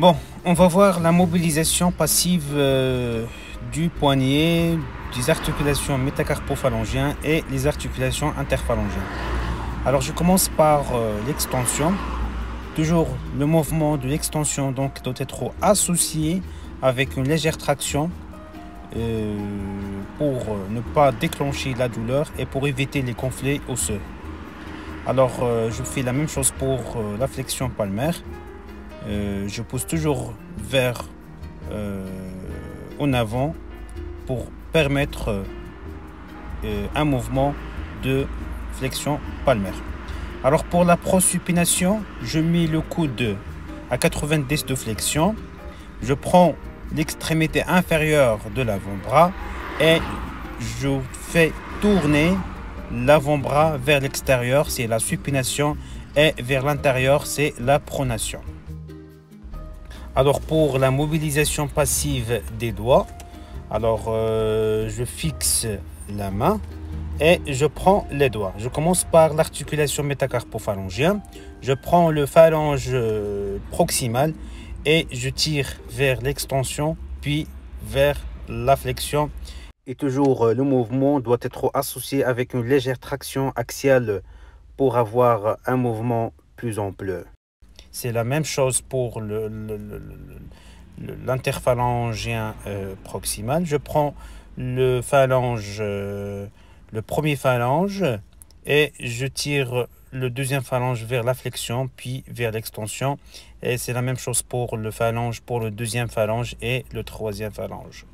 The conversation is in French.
Bon, on va voir la mobilisation passive du poignet, des articulations métacarpophalangiennes et les articulations interphalangiennes. Alors je commence par l'extension. Toujours le mouvement de l'extension donc doit être associé avec une légère traction pour ne pas déclencher la douleur et pour éviter les conflits osseux. Alors je fais la même chose pour la flexion palmaire. Je pousse toujours vers en avant pour permettre un mouvement de flexion palmaire. Alors pour la prosupination, je mets le coude à 90 de flexion. Je prends l'extrémité inférieure de l'avant-bras et je fais tourner l'avant-bras vers l'extérieur, c'est la supination, et vers l'intérieur, c'est la pronation. Alors pour la mobilisation passive des doigts, alors je fixe la main et je prends les doigts. Je commence par l'articulation métacarpophalangienne. Je prends le phalange proximal et je tire vers l'extension puis vers la flexion. Et toujours le mouvement doit être associé avec une légère traction axiale pour avoir un mouvement plus ample. C'est la même chose pour l'interphalangien proximal. Je prends le phalange, le premier phalange et je tire le deuxième phalange vers la flexion puis vers l'extension. Et c'est la même chose pour le phalange, pour le deuxième phalange et le troisième phalange.